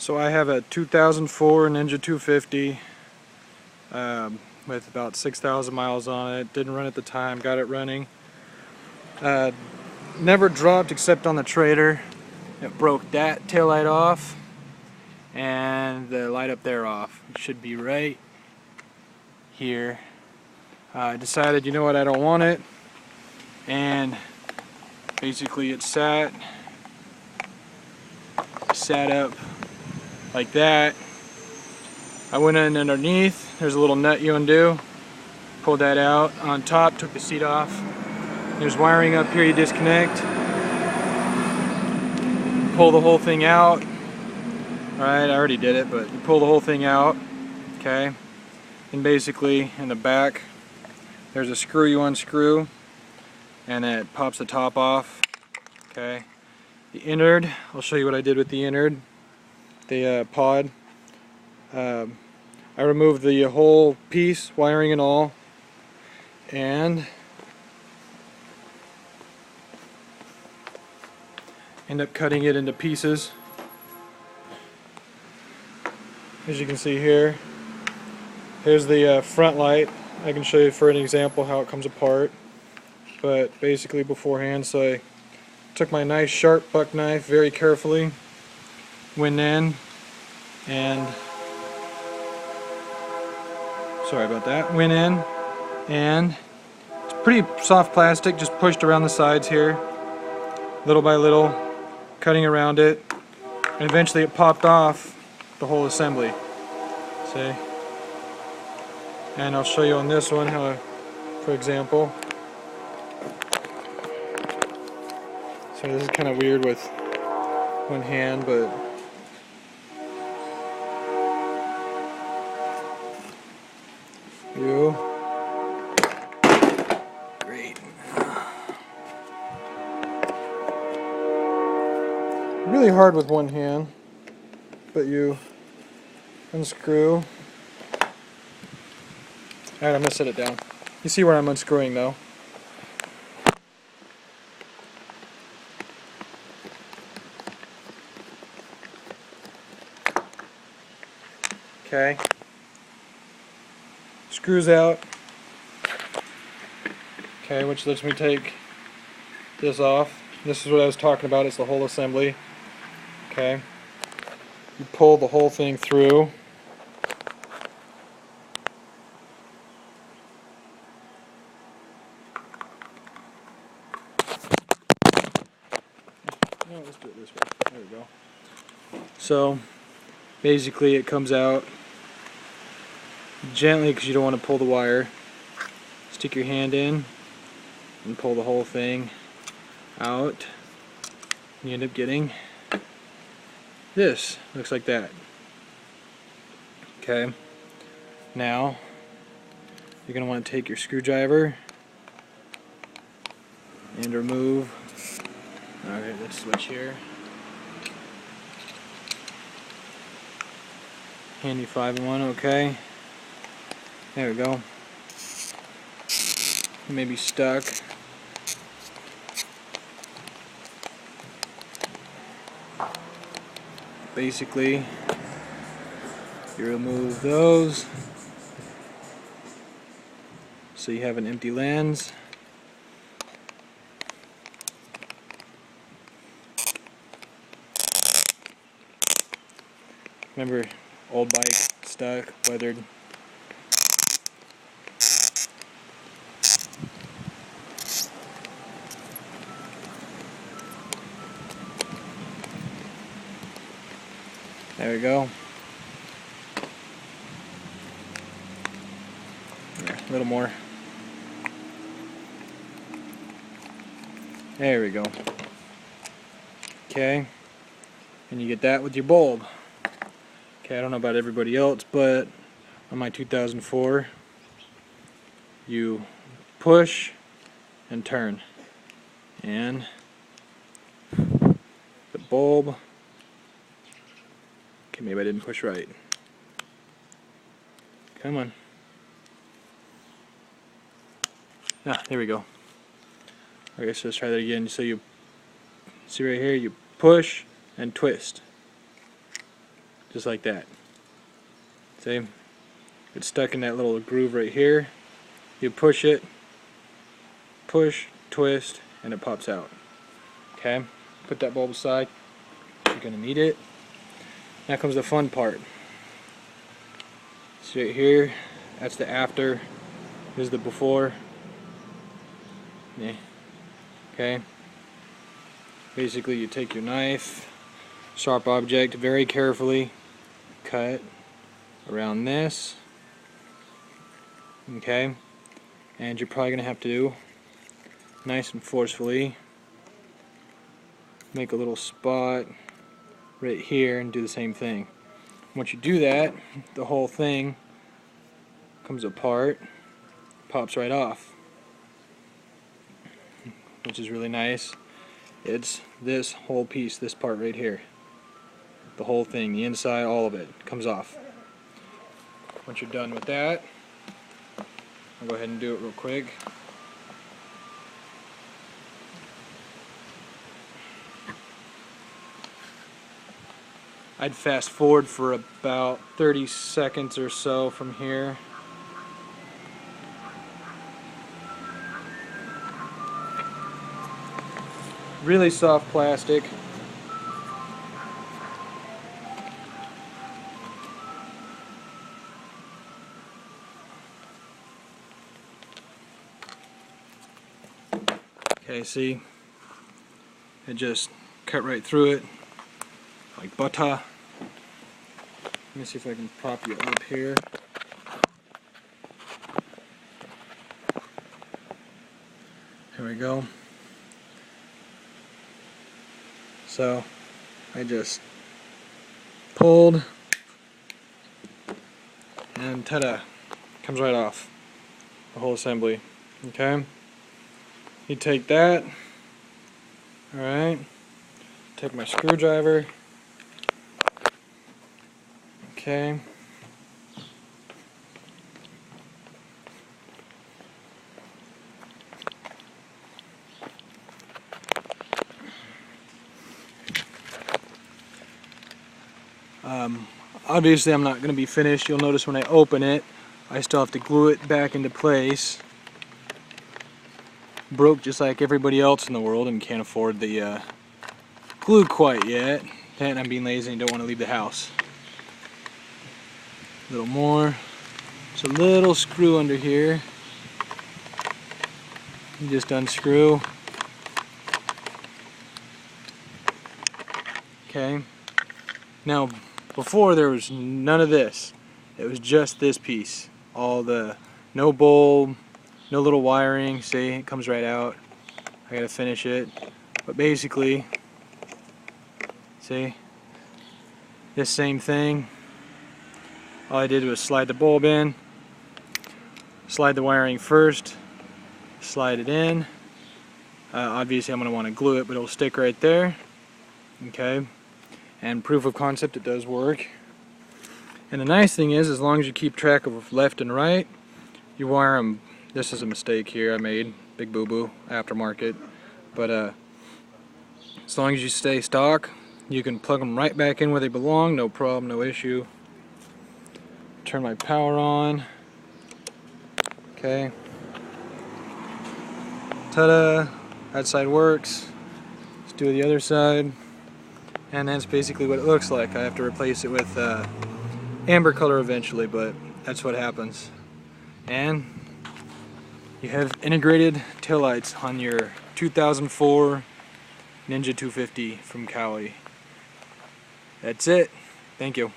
So I have a 2004 Ninja 250 with about 6,000 miles on it. Didn't run at the time, got it running. Never dropped except on the trader. It broke that taillight off and the light up there off. It should be right here. I decided, you know what, I don't want it, and basically it sat up like that. I went in underneath, there's a little nut you undo, pulled that out. On top, took the seat off. There's wiring up here you disconnect. Pull the whole thing out. Alright, I already did it, but you pull the whole thing out, okay? And basically, in the back, there's a screw you unscrew, and it pops the top off, okay? The innard, I'll show you what I did with the innard, the pod. I removed the whole piece, wiring and all, and end up cutting it into pieces. As you can see here, here's the front light. I can show you for an example how it comes apart, but basically beforehand, so I took my nice sharp buck knife very carefully, went in, and sorry about that, went in, and it's pretty soft plastic, just pushed around the sides here, little by little, cutting around it, and eventually it popped off the whole assembly. See? And I'll show you on this one how, for example, so this is kind of weird with one hand, but great. Really hard with one hand, but you unscrew. Alright, I'm going to set it down. You see where I'm unscrewing though. Okay. Screws out. Okay, which lets me take this off. This is what I was talking about, it's the whole assembly. Okay. You pull the whole thing through. No, let's do it this way. There we go. So basically it comes out gently because you don't want to pull the wire. Stick your hand in and pull the whole thing out. You end up getting this. Looks like that. Okay. Now you're going to want to take your screwdriver and remove. Alright, let's switch here. Handy 5-in-1, okay. There we go. It may be stuck. Basically, you remove those so you have an empty lens. Remember, old bike, stuck, weathered. There we go. Yeah, a little more. There we go. Okay, and you get that with your bulb. Okay, I don't know about everybody else, but on my 2004, you push and turn, and the bulb. Okay, maybe I didn't push right. Come on. Ah, there we go. Okay, so let's try that again. So you see right here, you push and twist. just like that. See? It's stuck in that little groove right here. You push it, push, twist, and it pops out. Okay? Put that bulb aside. You're going to need it. Now comes the fun part. See right here, that's the after. This is the before. Yeah. Okay? Basically, you take your knife, sharp object, very carefully cut around this. Okay? And you're probably going to have to do nice and forcefully make a little spot right here and do the same thing. Once you do that, the whole thing comes apart, pops right off, which is really nice. It's this whole piece, this part right here. The whole thing, the inside, all of it comes off. Once you're done with that, I'll go ahead and do it real quick. I'd fast forward for about 30 seconds or so from here. Really soft plastic. Okay, see? It just cut right through it like butter. Let me see if I can prop you up here. Here we go. So I just pulled and ta-da, comes right off the whole assembly. Okay, you take that, alright, take my screwdriver, okay, obviously I'm not going to be finished. You'll notice when I open it, I still have to glue it back into place. Broke just like everybody else in the world and can't afford the glue quite yet. And I'm being lazy and don't want to leave the house. A little more. There's a little screw under here. You just unscrew. Okay. Now, before there was none of this. It was just this piece. All the, no bulb, no little wiring. See, it comes right out. I gotta finish it. But basically, see, this same thing. All I did was slide the bulb in, slide the wiring first, slide it in. Obviously I'm going to want to glue it, but it'll stick right there. Okay, and proof of concept, it does work. And the nice thing is, as long as you keep track of left and right, you wire them. This is a mistake here I made, big boo-boo, aftermarket. But as long as you stay stock, you can plug them right back in where they belong, no problem, no issue. Turn my power on. Okay. Ta-da! That side works. Let's do the other side. And that's basically what it looks like. I have to replace it with amber color eventually, but that's what happens. And you have integrated taillights on your 2004 Ninja 250 from Cali. That's it. Thank you.